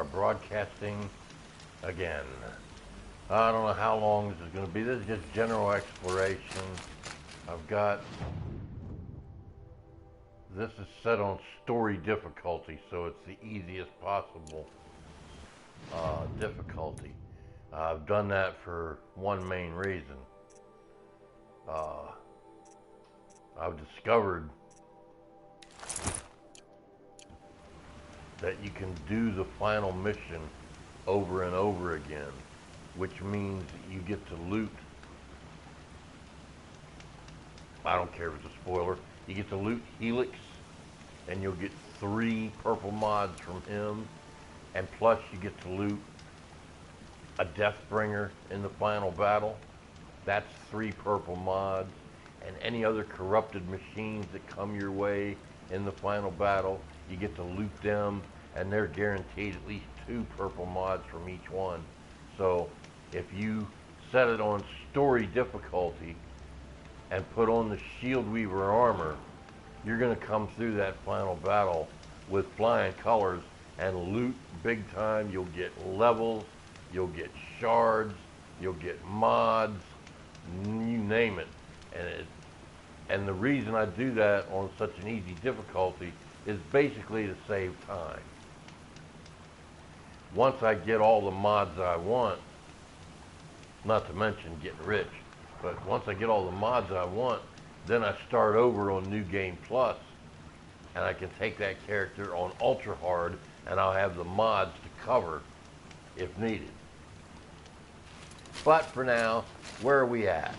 Broadcasting again. I don't know how long this is going to be. This is just general exploration. This is set on story difficulty, so it's the easiest possible difficulty. I've done that for one main reason. I've discovered that you can do the final mission over and over again, which means you get to loot. I don't care if it's a spoiler. You get to loot Helix, and you'll get 3 purple mods from him, and plus you get to loot a Deathbringer in the final battle. That's 3 purple mods, and any other corrupted machines that come your way in the final battle, you get to loot them, and they're guaranteed at least 2 purple mods from each one. So if you set it on story difficulty and put on the Shield Weaver armor, you're going to come through that final battle with flying colors and loot big time. You'll get levels, you'll get shards, you'll get mods, you name it. And the reason I do that on such an easy difficulty is basically to save time. Once I get all the mods I want, not to mention getting rich, but once I get all the mods I want, then I start over on New Game Plus, and I can take that character on Ultra Hard, and I'll have the mods to cover if needed. But for now, where are we at?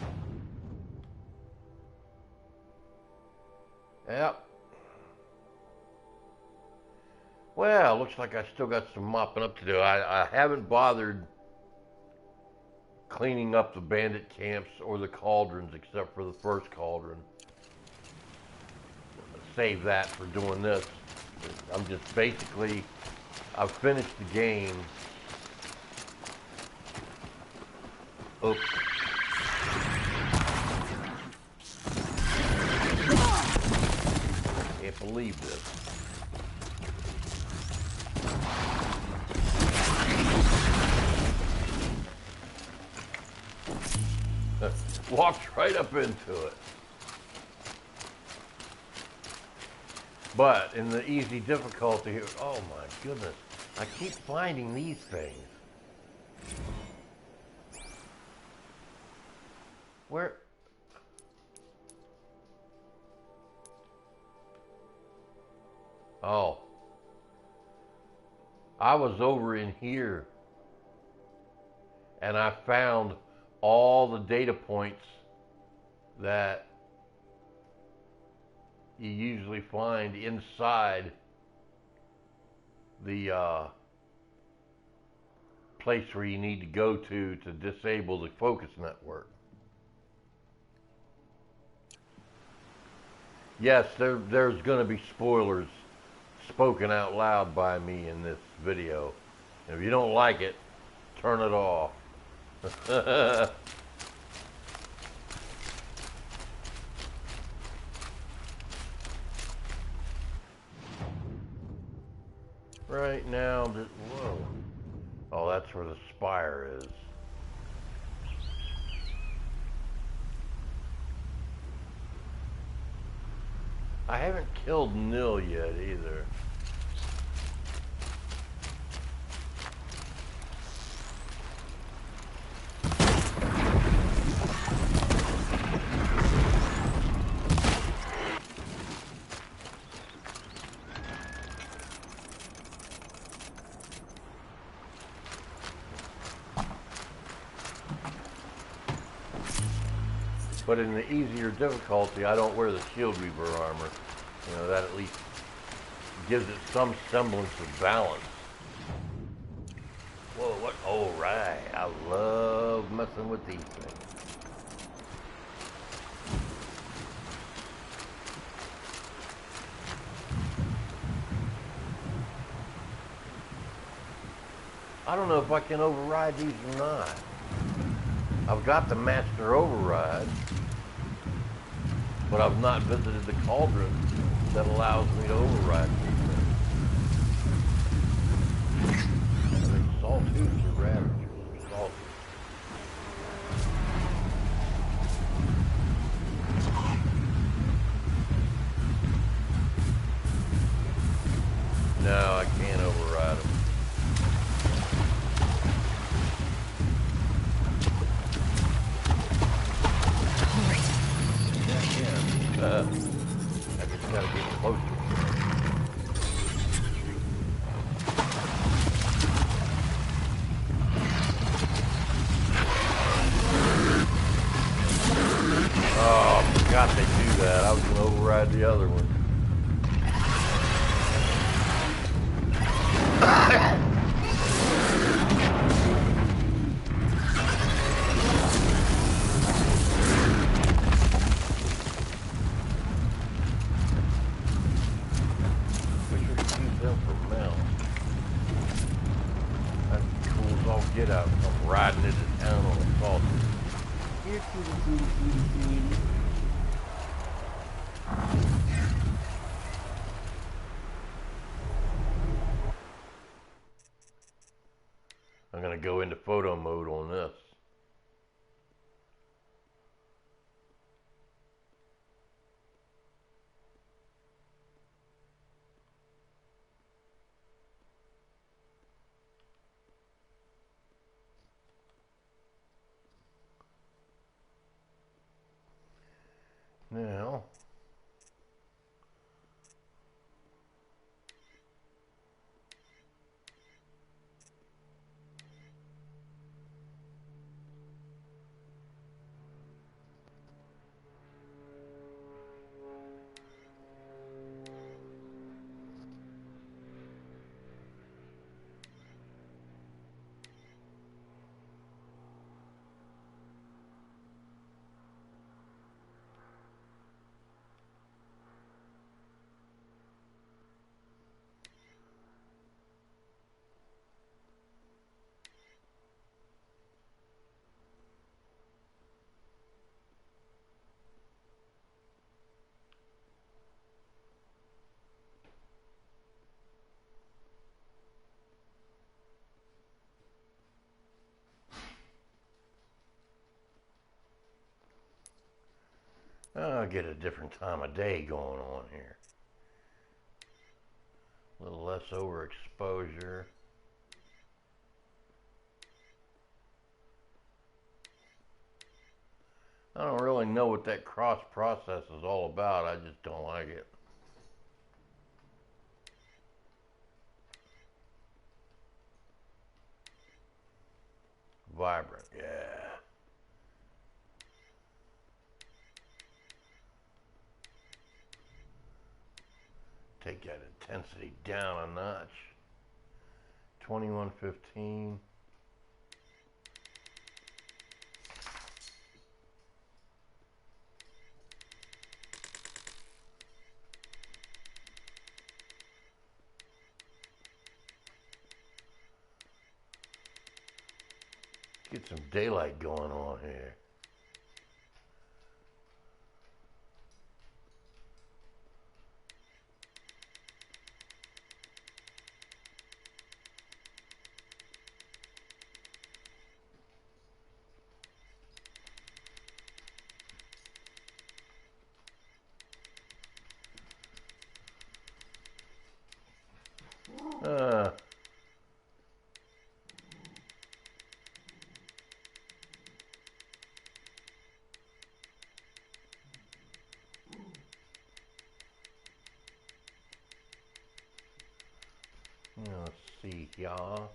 Yep. Well, looks like I still got some mopping up to do. I haven't bothered cleaning up the bandit camps or the cauldrons except for the first cauldron. Save that for doing this. I'm just basically, I've finished the game. Oops. Can't believe this. Walked right up into it. But in the easy difficulty, oh my goodness, I keep finding these things. Where? Oh. I was over in here and I found all the data points that you usually find inside the place where you need to go to disable the focus network. Yes, there's going to be spoilers spoken out loud by me in this video. If you don't like it, turn it off. Right now, whoa. Oh, that's where the spire is. I haven't killed Nil yet either. But in the easier difficulty, I don't wear the Shield Weaver armor. You know, that at least gives it some semblance of balance. Whoa, what? Oh, right. I love messing with these things. I don't know if I can override these or not. I've got the master override, but I've not visited the cauldron that allows me to override these things. ride the other one. We should use them for mounts. That's cool as all get out. I'm riding into town on a sausage. You're cutie. I'm gonna go into photo mode on this. Now, I'll get a different time of day going on here. A little less overexposure. I don't really know what that cross process is all about. I just don't like it. Vibrant, yeah. Take that intensity down a notch. 2115. Get some daylight going on here. Let's see here.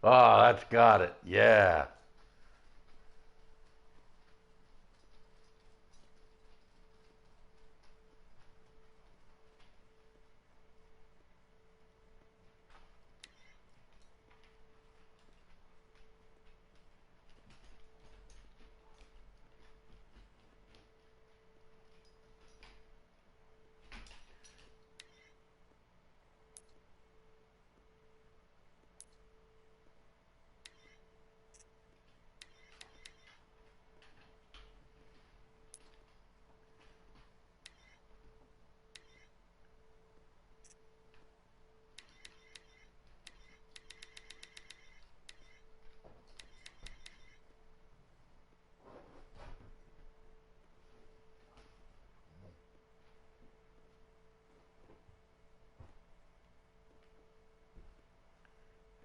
Oh, that's got it. Yeah.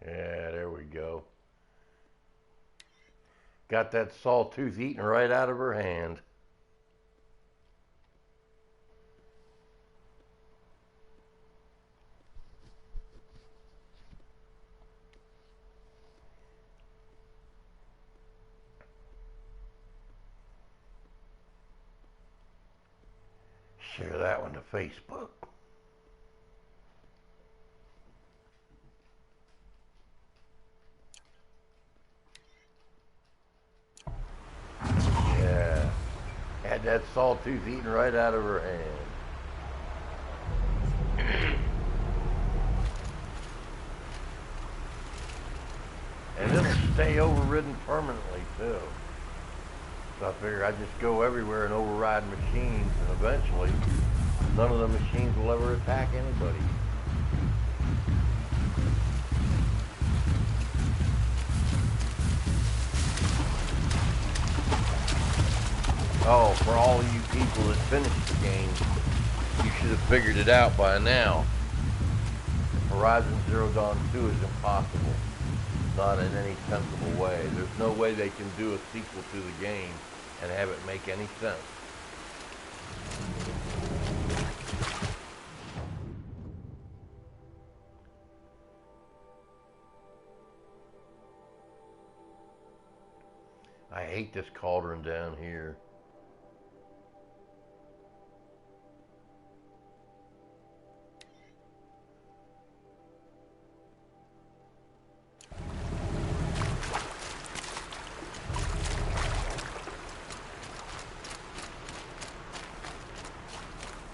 Yeah, there we go. Got that sawtooth eaten right out of her hand. Share that one to Facebook. Yeah. Had that sawtooth eaten right out of her hand. And it'll stay overridden permanently too. So I figure I just go everywhere and override machines, and eventually none of the machines will ever attack anybody. Oh, for all you people that finished the game, you should have figured it out by now. Horizon Zero Dawn 2 is impossible. Not in any sensible way. There's no way they can do a sequel to the game and have it make any sense. I hate this cauldron down here.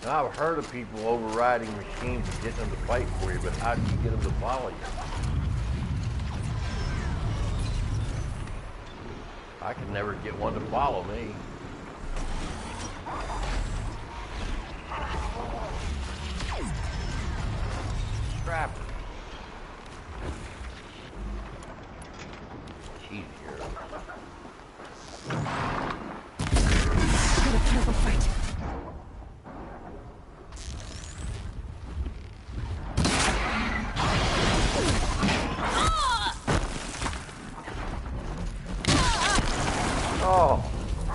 Now, I've heard of people overriding machines and getting them to fight for you, but how do you get them to follow you? I can never get one to follow me. Scrapper. Easier. Get a careful fight. Oh,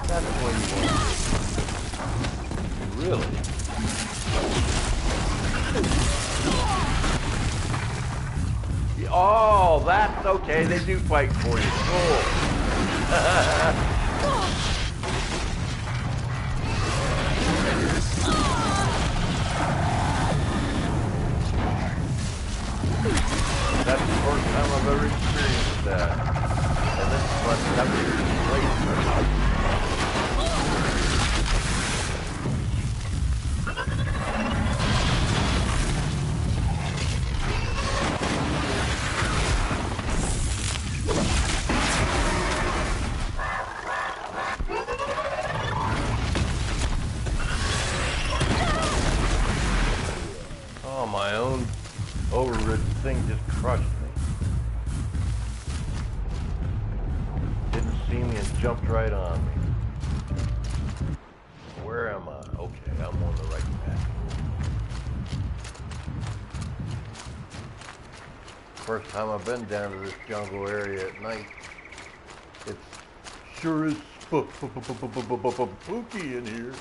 that's what you want. Really? Oh, that's okay. They do fight for you. Cool. That's the first time I've ever experienced that. And this is my 7 years later. Oh, my own overridden thing just crushed me. Didn't see me and jumped right on me. Where am I? Okay, I'm on the right path. First time I've been down to this jungle area at night. It's sure is spooky in here.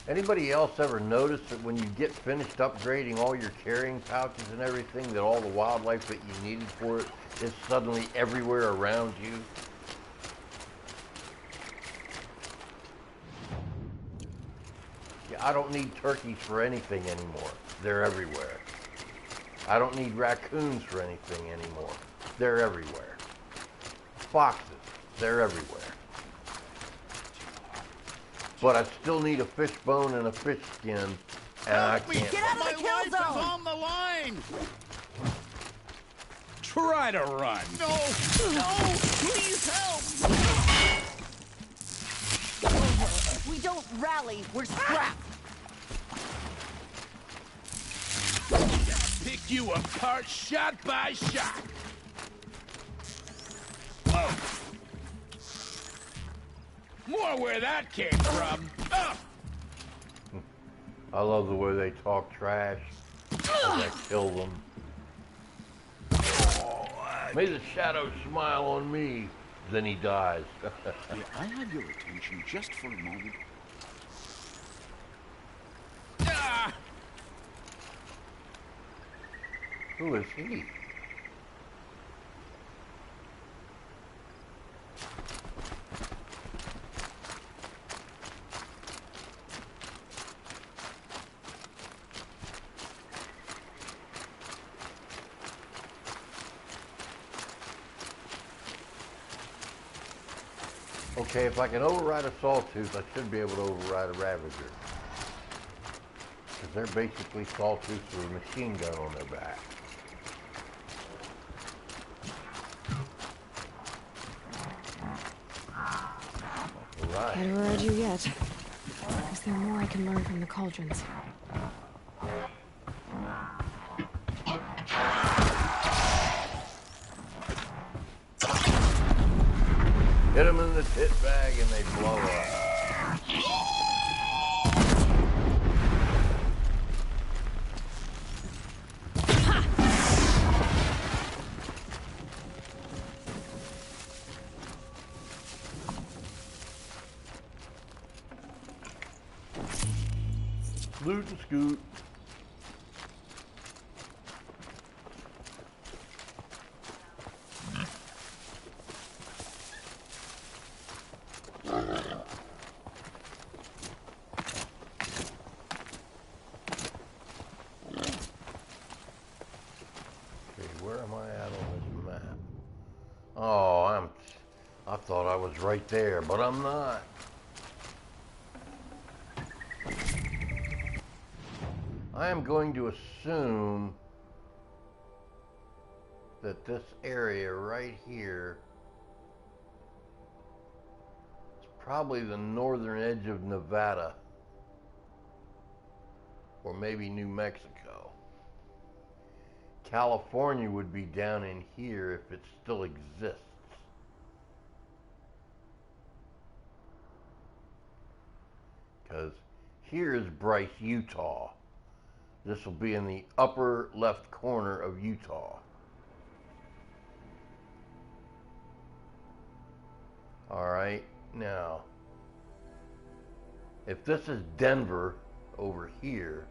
Anybody else ever notice that when you get finished upgrading all your carrying pouches and everything, that all the wildlife that you needed for it is suddenly everywhere around you? Yeah, I don't need turkeys for anything anymore. They're everywhere. I don't need raccoons for anything anymore. They're everywhere. Foxes, they're everywhere. But I still need a fish bone and a fish skin, and I can't. Get out of the kill My life zone! is on the line! Try to run. No! No! Please help! We don't rally, we're scrapped. Pick you apart shot by shot! Whoa! More where that came from. Ugh. I love the way they talk trash as I kill them. May the shadow smile on me. Then he dies. May I have your attention just for a moment? Ah. Who is he? Okay, if I can override a sawtooth, I should be able to override a Ravager. Because they're basically sawtooths with a machine gun on their back. Alright. Can't override you yet. Is there more I can learn from the cauldrons? Hit them in the tit bag and they blow up. Loot and scoot. Where am I at on this map? Oh, I thought I was right there, but I'm not. I am going to assume that this area right here is probably the northern edge of Nevada, or maybe New Mexico. California would be down in here if it still exists. Because here is Bryce, Utah. This will be in the upper left corner of Utah. All right, now, if this is Denver over here,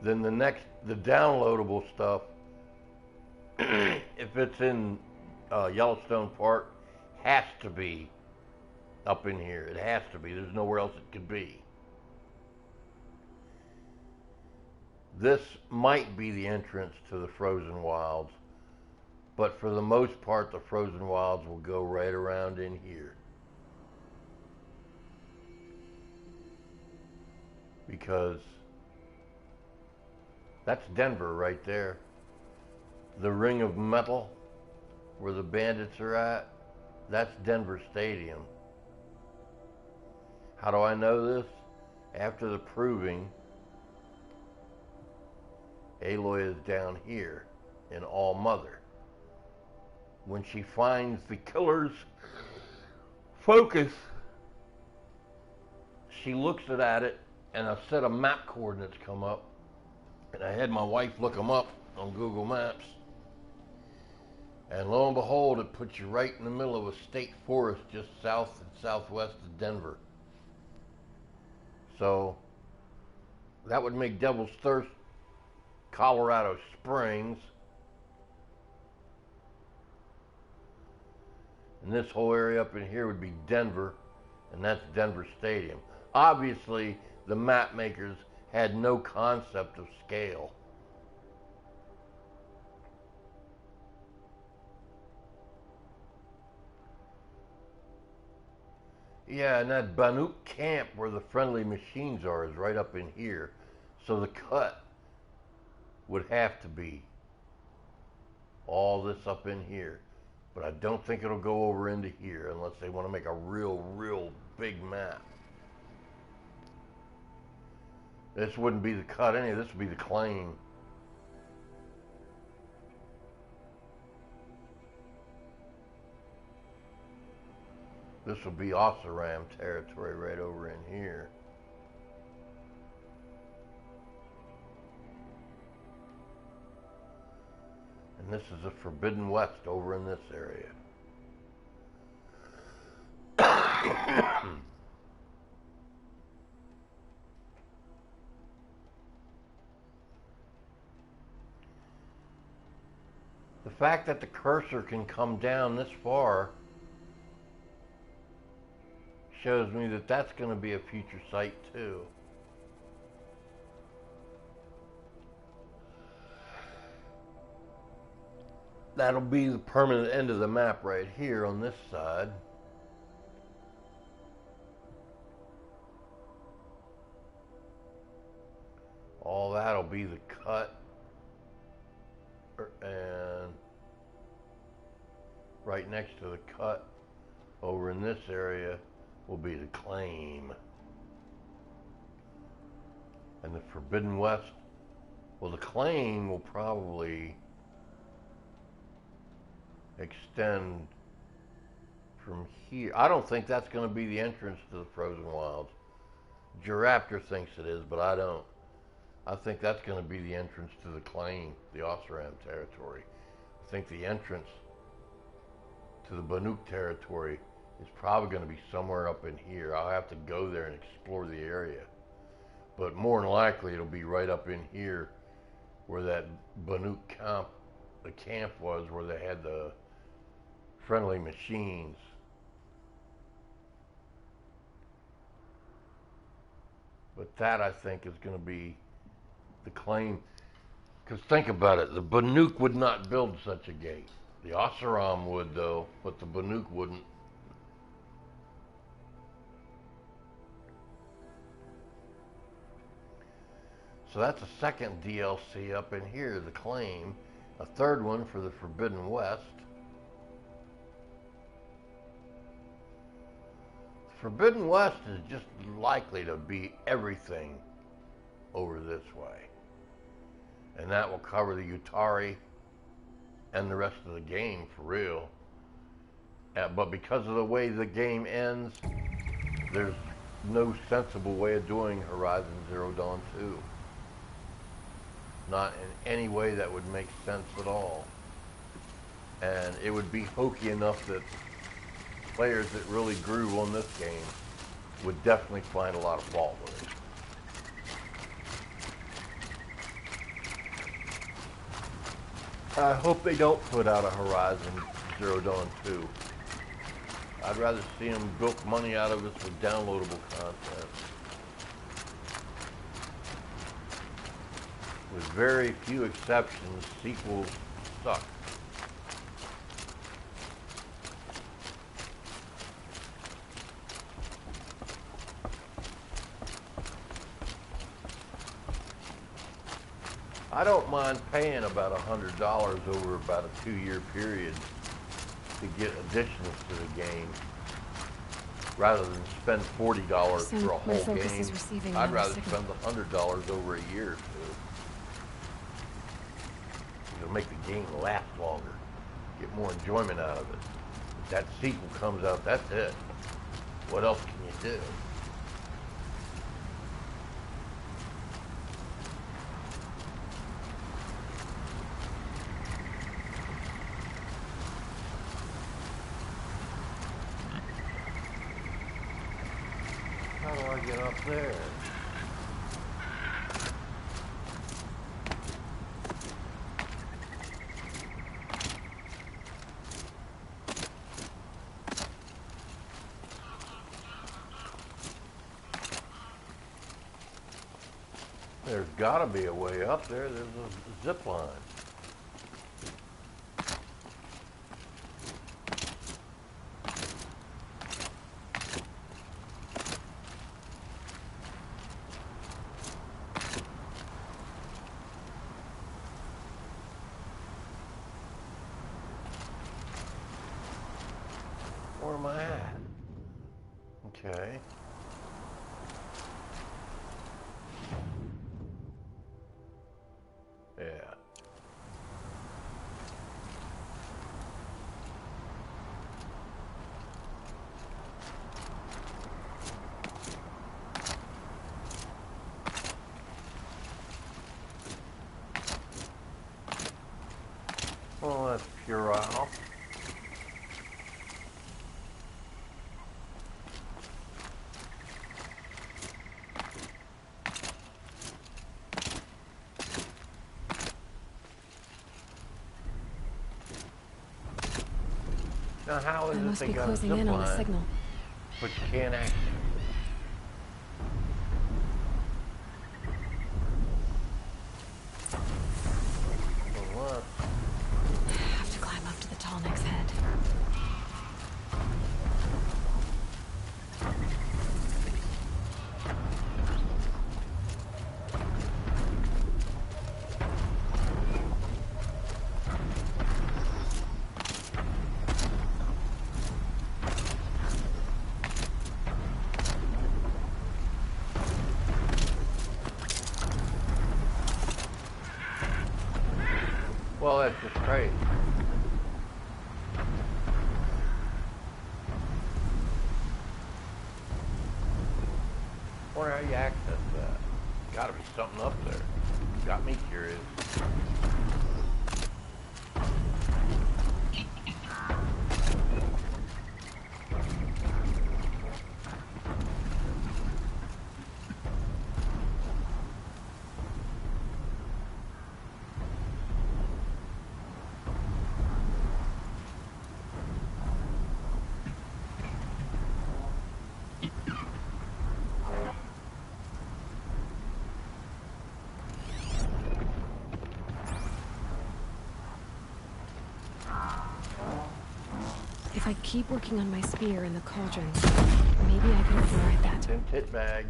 then the downloadable stuff, if it's in Yellowstone Park, has to be up in here. It has to be. There's nowhere else it could be. This might be the entrance to the Frozen Wilds, but for the most part, the Frozen Wilds will go right around in here. Because that's Denver right there. The ring of metal where the bandits are at, that's Denver Stadium. How do I know this? After the proving, Aloy is down here in All Mother. When she finds the killer's focus, she looks at it and a set of map coordinates come up. And I had my wife look them up on Google Maps. And lo and behold, it puts you right in the middle of a state forest just south and southwest of Denver. So that would make Devil's Thirst Colorado Springs. And this whole area up in here would be Denver, and that's Denver Stadium. Obviously, the map makers had no concept of scale. Yeah, and that Banuk camp where the friendly machines are is right up in here. So the cut would have to be all this up in here. But I don't think it'll go over into here unless they want to make a real big map. This wouldn't be the cut any of this would be the claim. This will be also Ram territory right over in here. And this is the Forbidden West over in this area. The fact that the cursor can come down this far shows me that that's going to be a future site too. That'll be the permanent end of the map right here on this side. All that'll be the cut, and right next to the cut over in this area will be the claim. And the Forbidden West, well, the claim will probably extend from here. I don't think that's going to be the entrance to the Frozen Wilds. Giraptor thinks it is, but I don't. I think that's going to be the entrance to the claim, the Osram territory. I think the entrance to the Banuk territory is probably going to be somewhere up in here. I'll have to go there and explore the area. But more than likely, it'll be right up in here where that Banuk camp, the camp was, where they had the friendly machines. But that, I think, is going to be the claim. Because think about it, the Banuk would not build such a gate. The Oseram would, though, but the Banuk wouldn't. So that's a second DLC up in here, the claim. A third one for the Forbidden West. Forbidden West is just likely to be everything over this way. And that will cover the Utari and the rest of the game for real. But because of the way the game ends, there's no sensible way of doing Horizon Zero Dawn 2. Not in any way that would make sense at all. And it would be hokey enough that players that really grew on this game would definitely find a lot of fault with it. I hope they don't put out a Horizon Zero Dawn 2. I'd rather see them bilk money out of us with downloadable content. With very few exceptions, sequels suck. I don't mind paying about $100 over about a 2-year period to get additions to the game, rather than spend $40 for a whole game. I'd rather spend $100 over a year or two. It'll make the game last longer, get more enjoyment out of it. If that sequel comes out, that's it. What else can you do? How do I get up there? There's got to be a way up there. There's a zip line. Where am I at? Okay. Yeah. Curel. Now how is I it must they be got a closing zip in on the line, signal. but you can't access it? For what? I have to climb up to the tall neck's head. Well, that's just crazy. Wonder how you access that. Gotta be something up there. Got me curious. If I keep working on my spear in the cauldron, maybe I can override that. Them tit bags.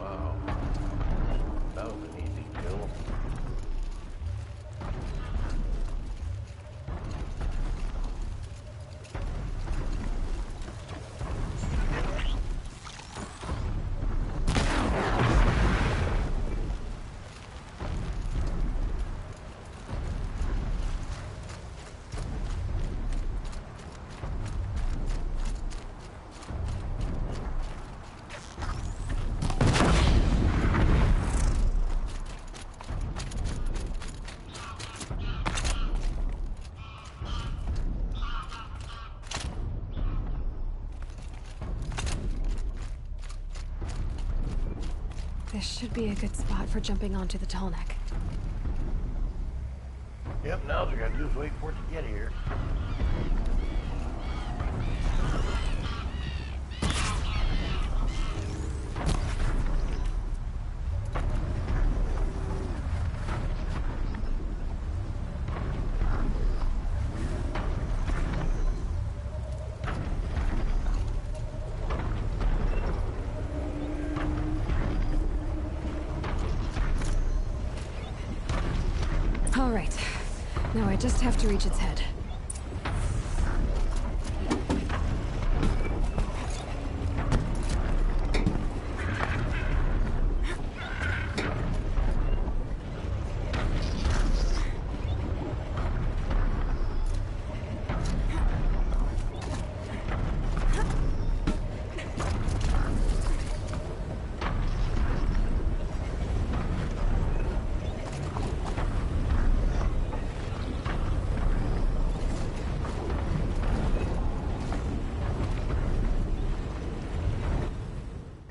Wow. That was an easy kill. This should be a good spot for jumping onto the tall neck. Yep, now all we gotta do is wait for it to get here. All right. Now I just have to reach its head.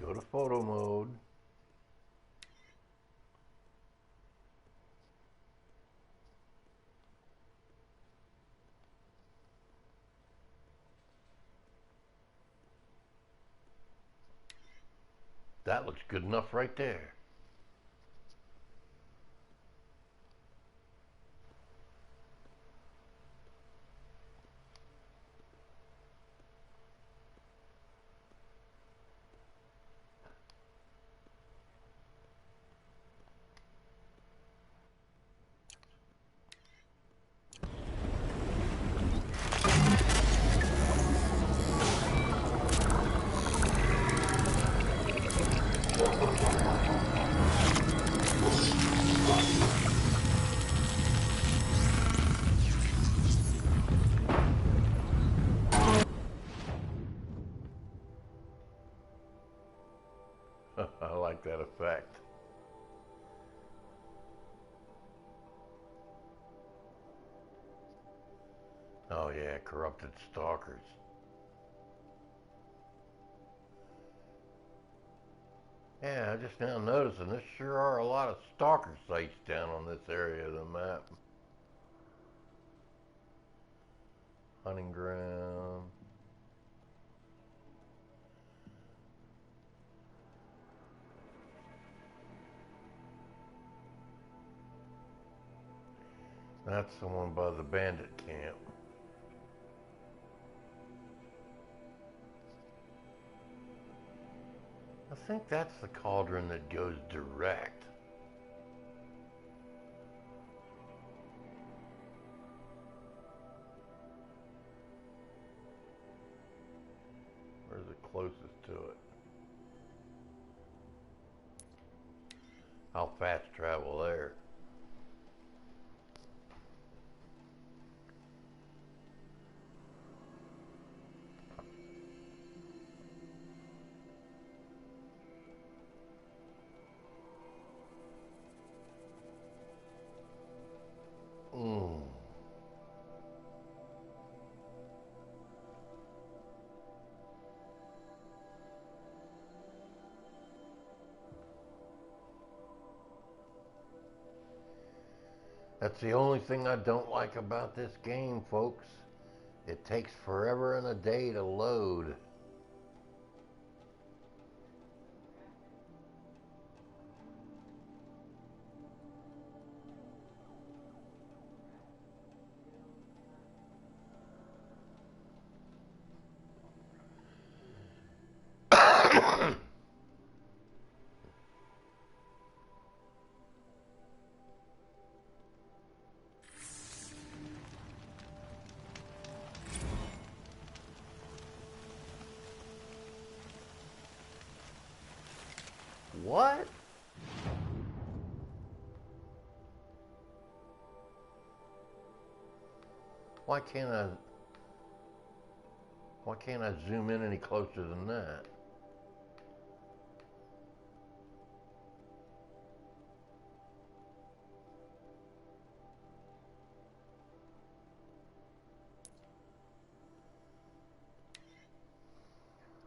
Go to photo mode. That looks good enough right there. I like that effect. Oh yeah, corrupted stalkers. Yeah, I just now noticing there sure are a lot of stalker sites down on this area of the map. Hunting ground. That's the one by the bandit camp. I think that's the cauldron that goes direct. Where's the closest to it? I'll fast travel there. That's the only thing I don't like about this game, folks. It takes forever and a day to load. What? Why can't I zoom in any closer than that?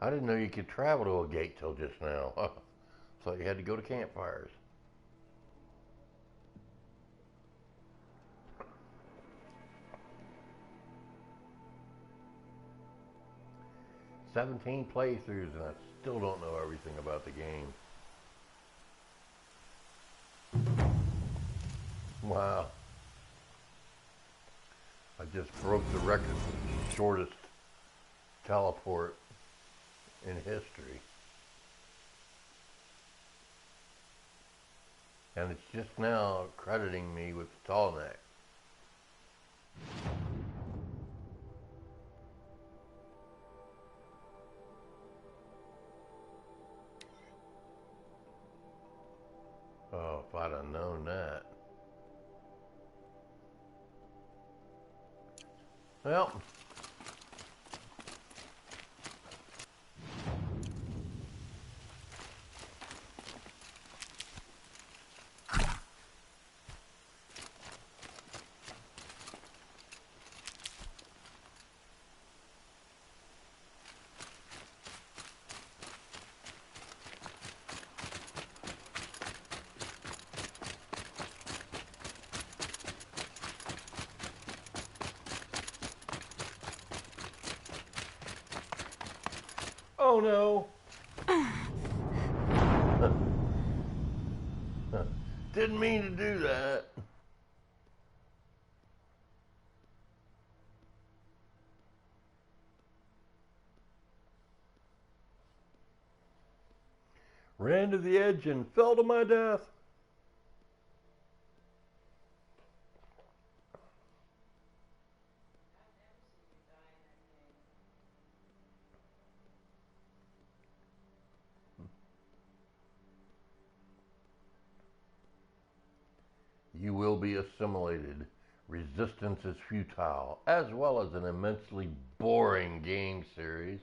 I didn't know you could travel to a gate till just now. So you had to go to campfires. "17 playthroughs and I still don't know everything about the game." Wow. I just broke the record for the shortest teleport in history. And it's just now crediting me with the tall neck. Oh, if I'd have known that. Well, oh no. Didn't mean to do that. Ran to the edge and fell to my death. You will be assimilated. Resistance is futile, as well as an immensely boring game series.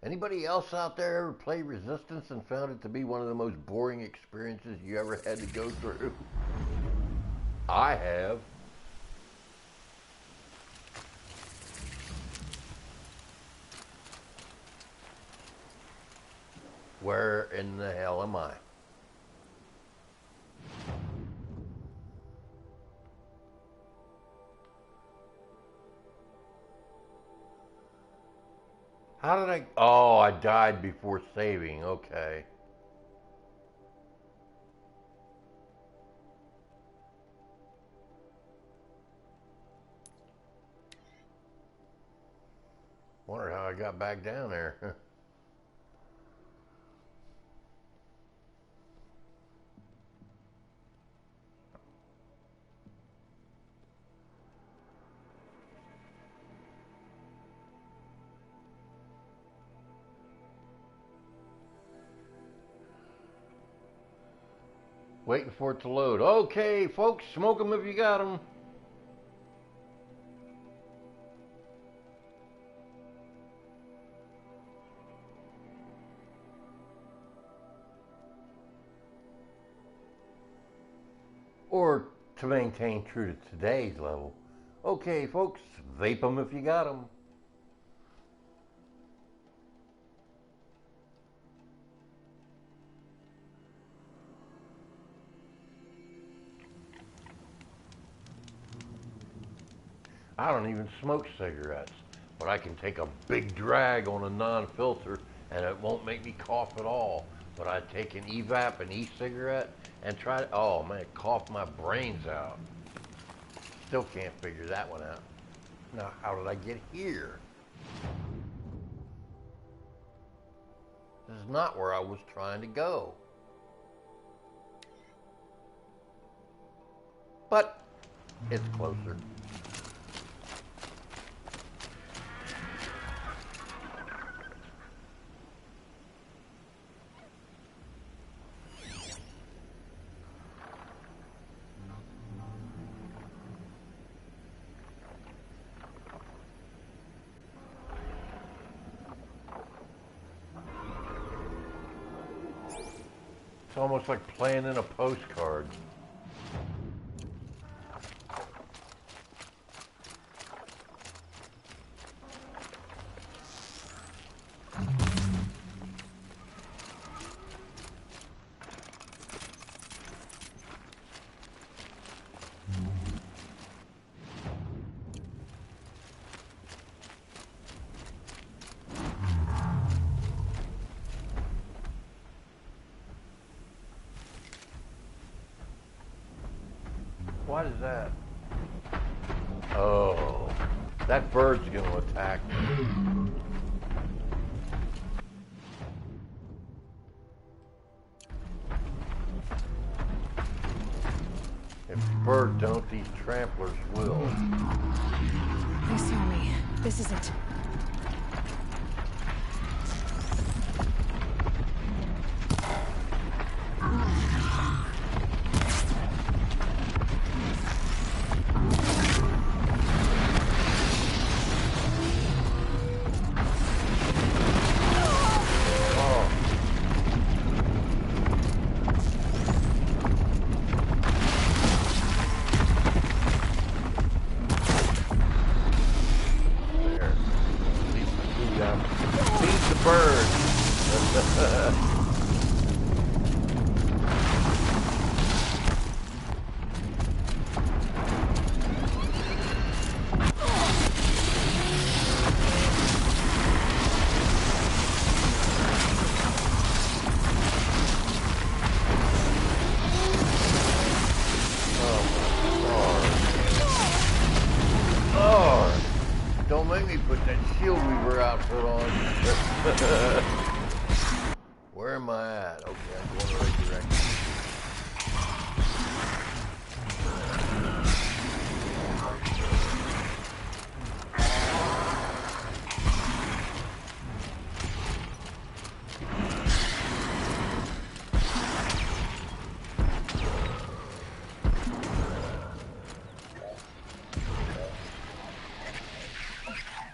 Anybody else out there ever play Resistance and found it to be one of the most boring experiences you ever had to go through? I have. Where in the hell am I? How did I? Oh, I died before saving. Okay. Wonder how I got back down there. Waiting for it to load. Okay, folks, smoke them if you got them. Or to maintain true to today's level. Okay, folks, vape them if you got them. I don't even smoke cigarettes, but I can take a big drag on a non-filter and it won't make me cough at all. But I take an evap, an e-cigarette, and try to, oh man, cough my brains out. Still can't figure that one out. Now, how did I get here? This is not where I was trying to go. But it's closer. It's almost like playing in a postcard. What is that? Oh, that bird's going to attack me. If the bird don't, these tramplers will. They saw me. This is it. Don't make me put that shield weaver outfit on. Where am I at? Okay, I'm going the right direction.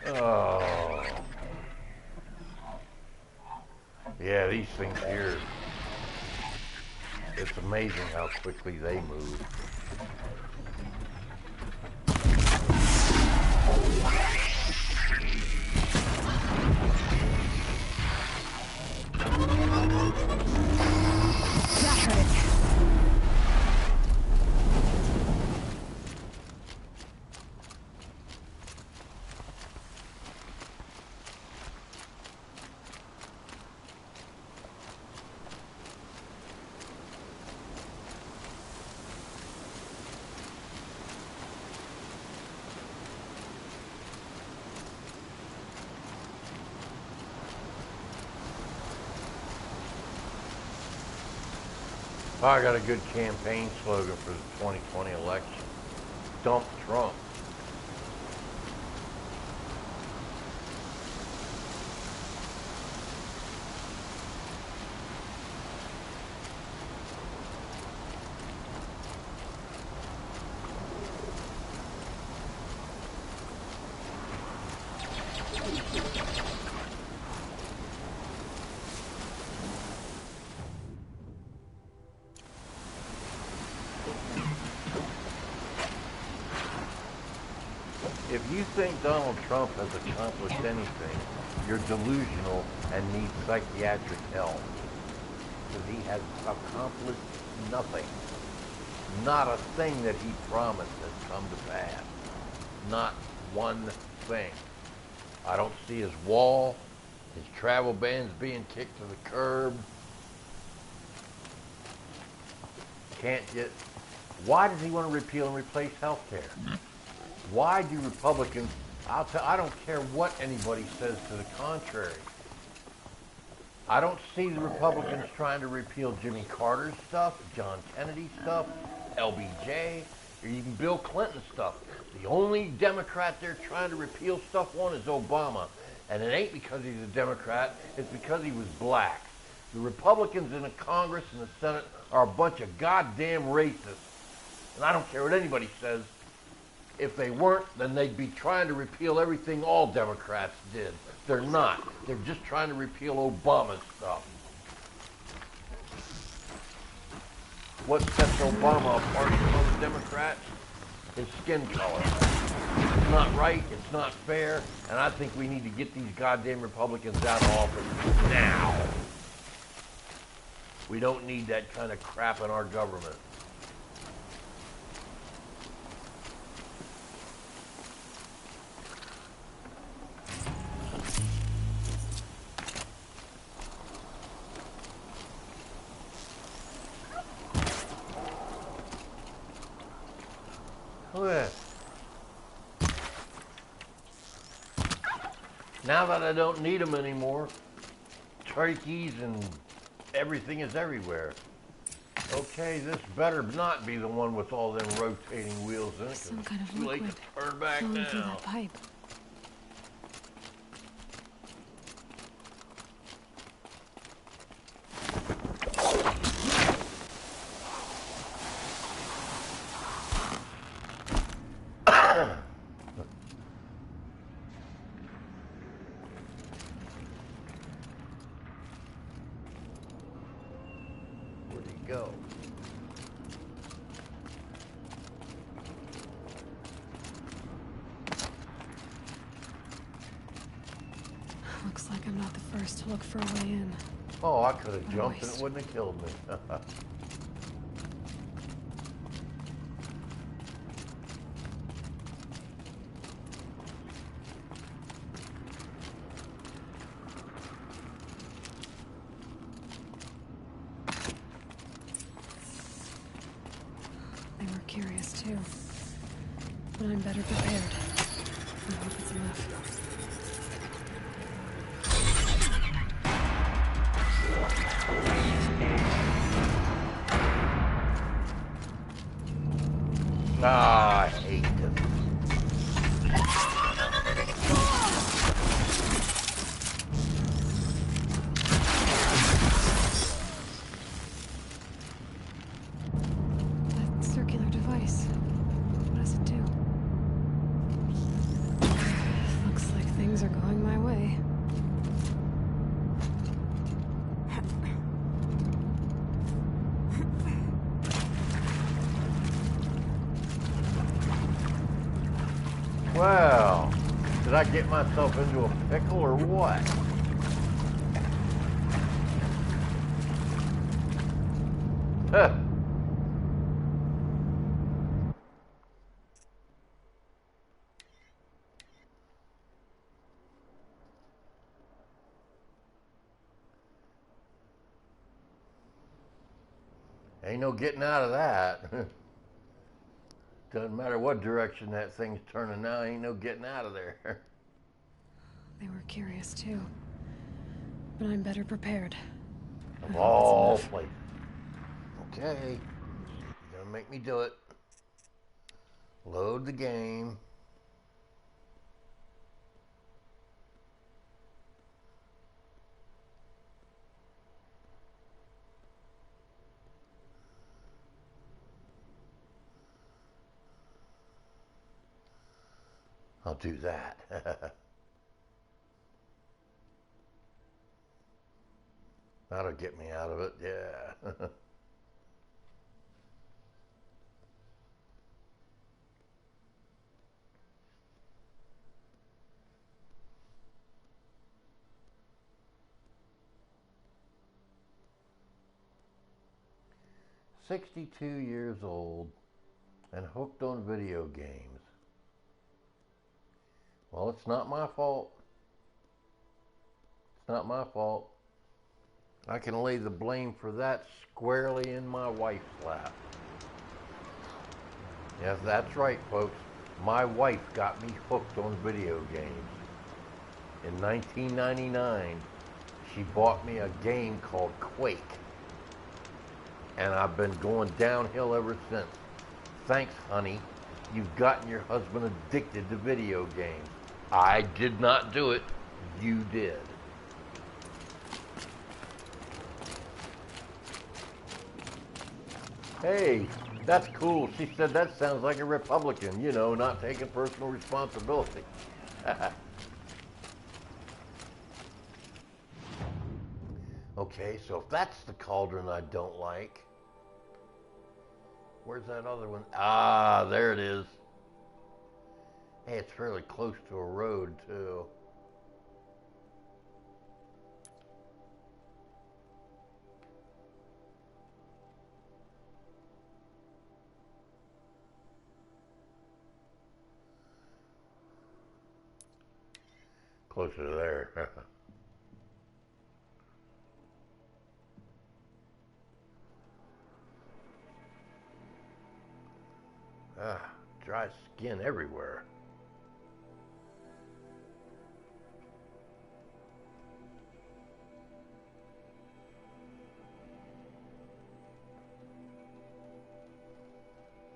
Oh. Yeah, these things here, it's amazing how quickly they move. That hurt. I got a good campaign slogan for the 2020 election. Dump Trump. If you think Donald Trump has accomplished anything, you're delusional and need psychiatric help. Because he has accomplished nothing. Not a thing that he promised has come to pass. Not one thing. I don't see his wall, his travel bans being kicked to the curb. Can't get... Why does he want to repeal and replace health care? Why do Republicans, I don't care what anybody says to the contrary. I don't see the Republicans trying to repeal Jimmy Carter's stuff, John Kennedy stuff, LBJ, or even Bill Clinton stuff. The only Democrat they're trying to repeal stuff on is Obama. And it ain't because he's a Democrat, it's because he was black. The Republicans in the Congress and the Senate are a bunch of goddamn racists. And I don't care what anybody says. If they weren't, then they'd be trying to repeal everything all Democrats did. They're not. They're just trying to repeal Obama's stuff. What sets Obama apart from other Democrats? His skin color. It's not right, it's not fair, and I think we need to get these goddamn Republicans out of office now. We don't need that kind of crap in our government. Look at that. Now that I don't need them anymore, turkeys and everything is everywhere. Okay, this better not be the one with all them rotating wheels in it. Some kind of it's too late liquid to turn back flowing through now. that pipe. Where'd he go? Looks like I'm not the first to look for a way in. Oh, I could have What a jumped and waste. it wouldn't have killed me. They were curious too. But I'm better prepared. I hope it's enough. Ah, I hate this. That circular device. What does it do? Looks like things are going my way. Well, did I get myself into a pickle or what? Huh. Ain't no getting out of that. Doesn't matter what direction that thing's turning now, ain't no getting out of there. They were curious too. But I'm better prepared. I Of hope all it's enough. places. Okay. You're gonna make me do it. Load the game. I'll do that. That'll get me out of it, yeah. 62 years old and hooked on video games. Well, it's not my fault. It's not my fault. I can lay the blame for that squarely in my wife's lap. Yes, that's right, folks. My wife got me hooked on video games. In 1999, she bought me a game called Quake. And I've been going downhill ever since. Thanks, honey. You've gotten your husband addicted to video games. I did not do it. You did. Hey, that's cool. She said that sounds like a Republican, you know, not taking personal responsibility. Okay, so if that's the cauldron I don't like, where's that other one? Ah, there it is. Hey, it's fairly close to a road, too. Closer to there. Ah, dry skin everywhere.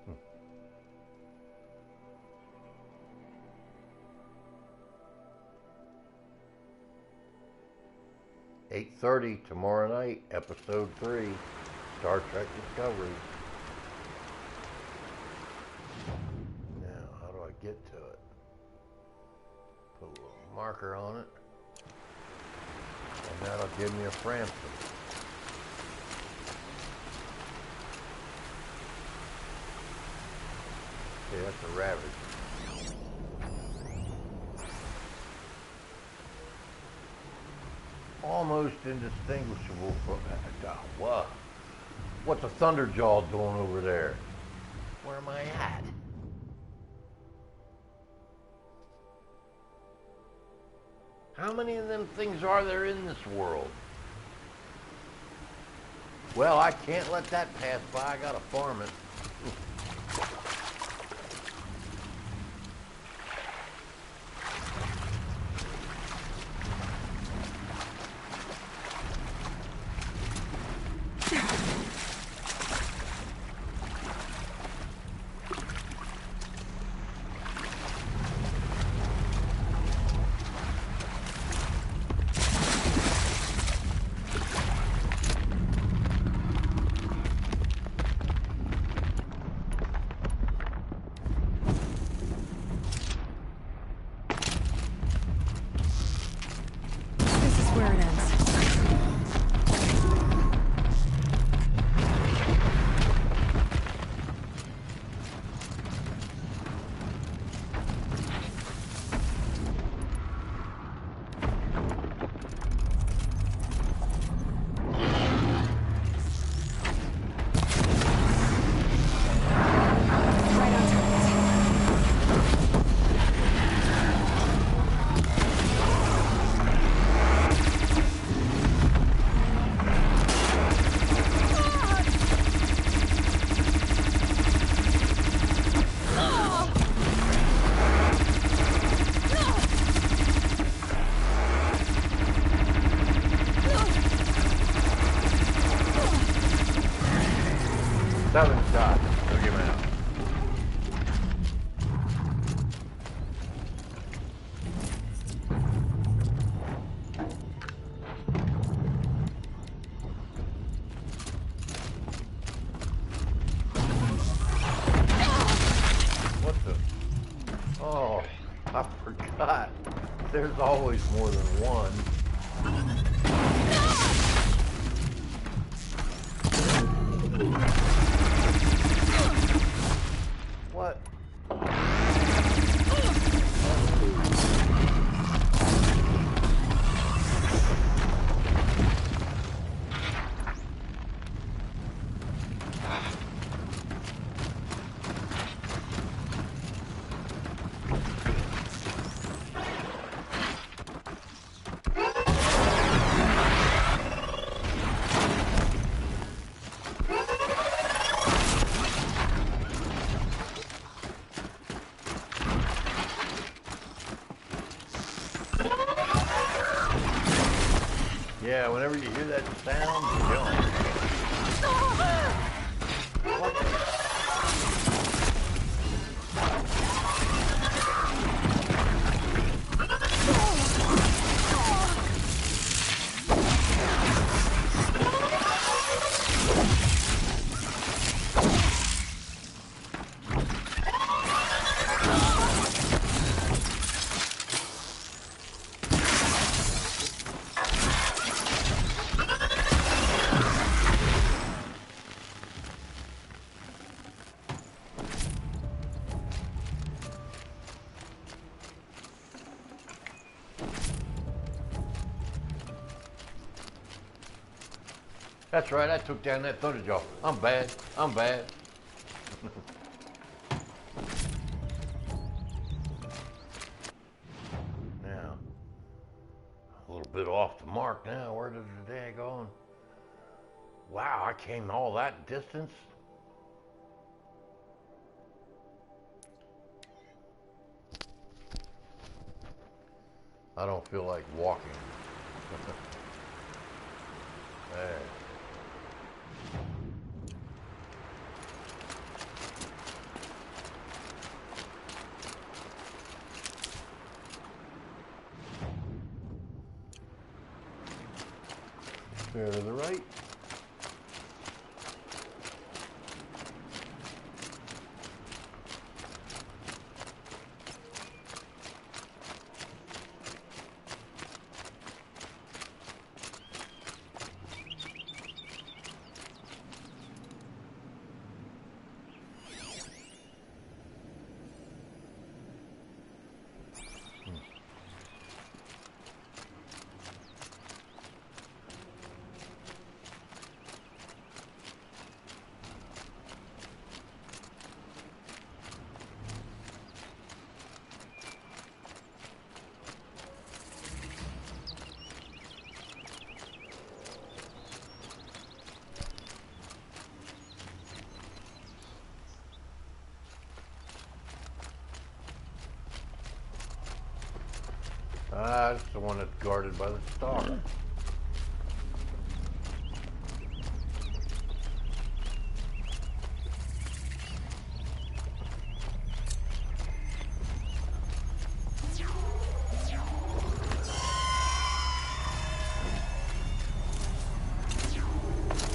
Hmm. 8:30 tomorrow night, episode 3, Star Trek Discovery. Now, how do I get to it? Put a little marker on it, and that'll give me a Francis. Okay, that's a Raves. Almost indistinguishable from what? What's a Thunderjaw doing over there? Where am I at? How many of them things are there in this world? Well, I can't let that pass by. I gotta farm it. I forgot. There's always more than one. What? Yeah, whenever you hear that sound, jump. What? That's right, I took down that Thunderjaw. I'm bad. I'm bad. Now, a little bit off the mark now. Where did the day go? Wow, I came all that distance. I don't feel like walking. There. Fair to the right. Ah, that's the one that's guarded by the star.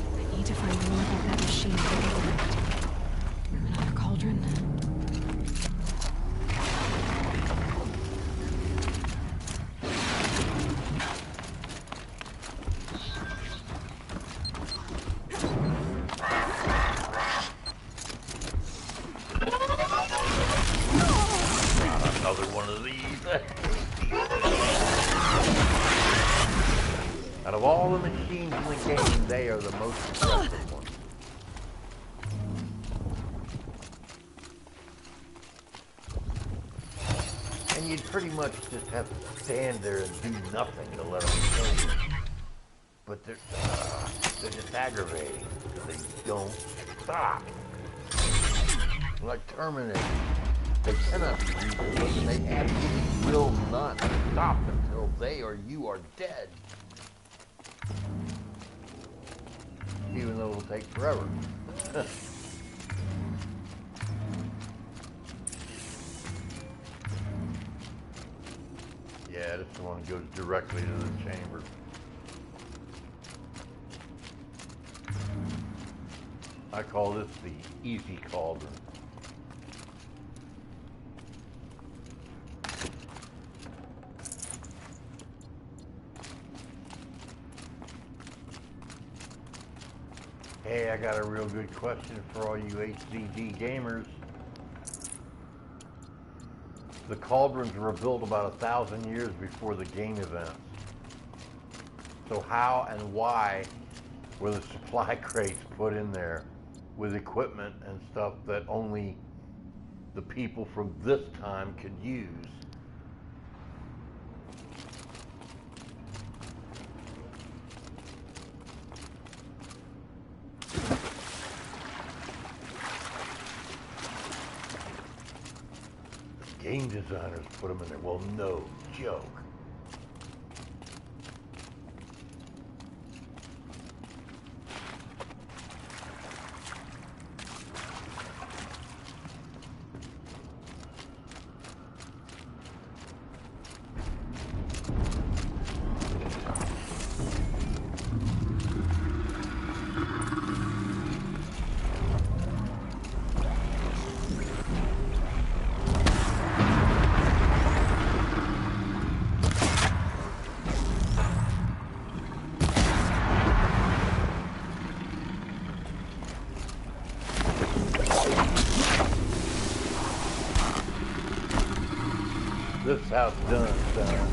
I need to find more about that machine. Another cauldron. Another one of these. Out of all the machines in the game, they are the most impressive ones. And you'd pretty much just have to stand there and do nothing to let them kill you. But they're just aggravating because they don't stop. Like Terminator. They cannot be reasoned, and they absolutely will not stop until they or you are dead. Even though it'll take forever. Yeah, this one goes directly to the chamber. I call this the easy cauldron. Hey, I got a real good question for all you HZD gamers. The cauldrons were built about 1,000 years before the game events. So how and why were the supply crates put in there with equipment and stuff that only the people from this time could use? Game designers put them in there. Well, no joke. This house done, son.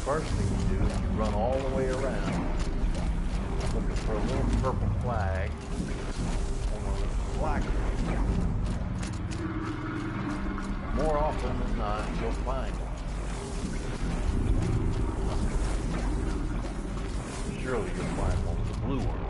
First thing you do is you run all the way around, looking for a little purple flag on one of the flag. More often than not, you'll find it. Surely you'll find one with a blue one.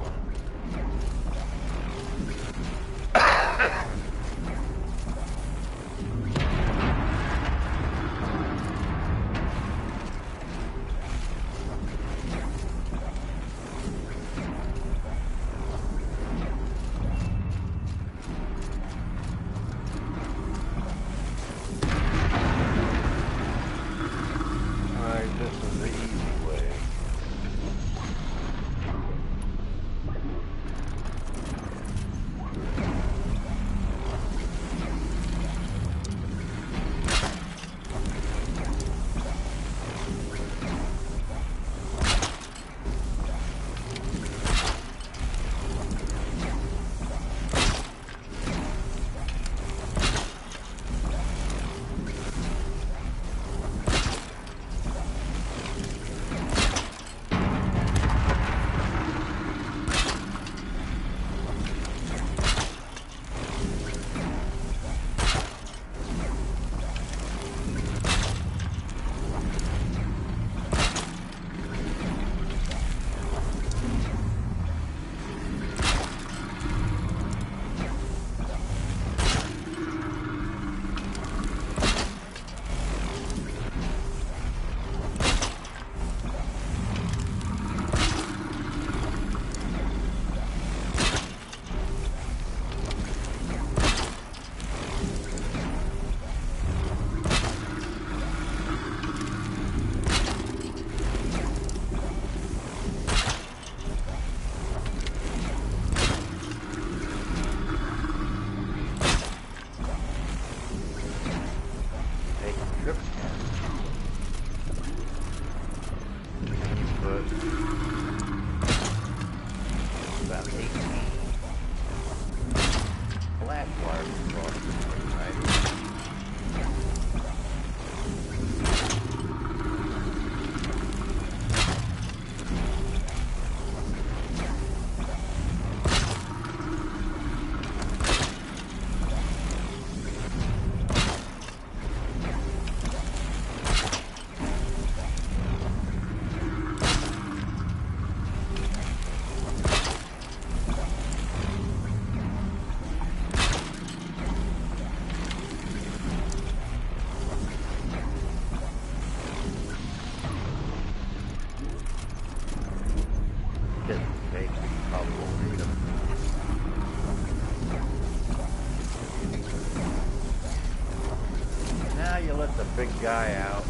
The big guy out.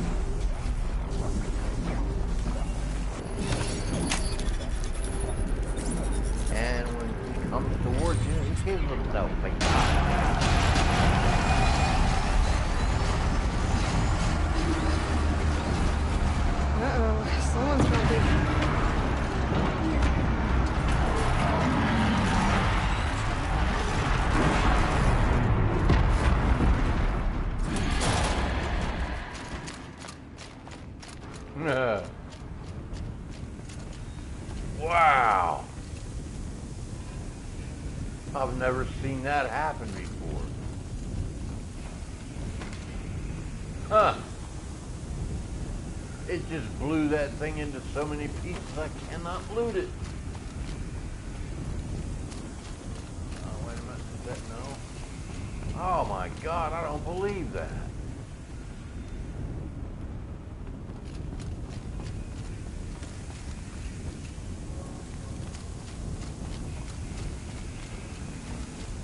And when he comes towards you, he gives himself a I've never seen that happen before. Huh. It just blew that thing into so many pieces I cannot loot it. Oh, wait a minute. Is that no? Oh my God, I don't believe that.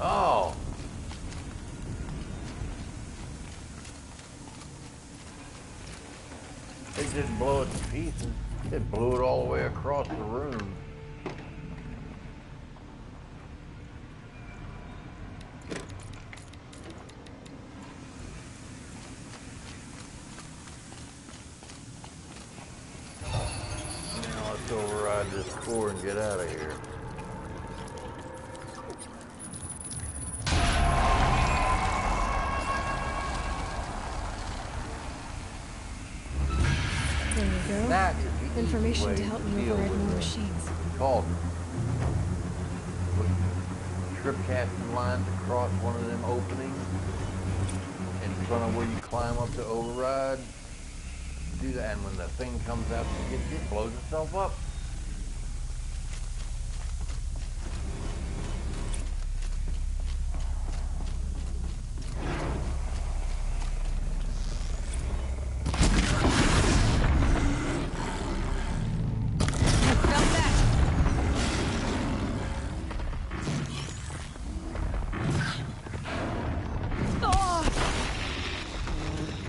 Oh. It didn't blow it to pieces. It blew it all the way across the room. Now let's override this core and get out of here. There you go. That is the Information way to help me deal override with more the machines. cauldron. Put trip casting lines across one of them openings in front of where you climb up to override. Do that, and when the thing comes out to get you, it blows itself up.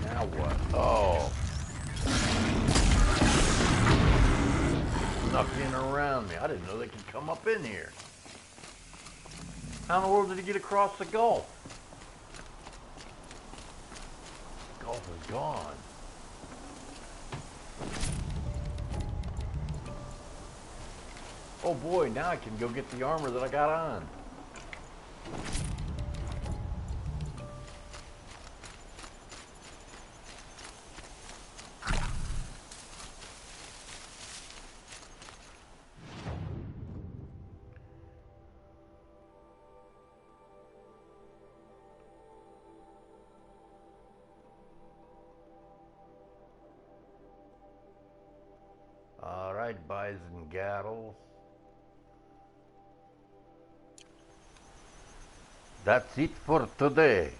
Now what? Oh. Snuck in around me. I didn't know they could come up in here. How in the world did he get across the gulf? The gulf is gone. Oh boy, now I can go get the armor that I got on. All right, boys and girls. That's it for today.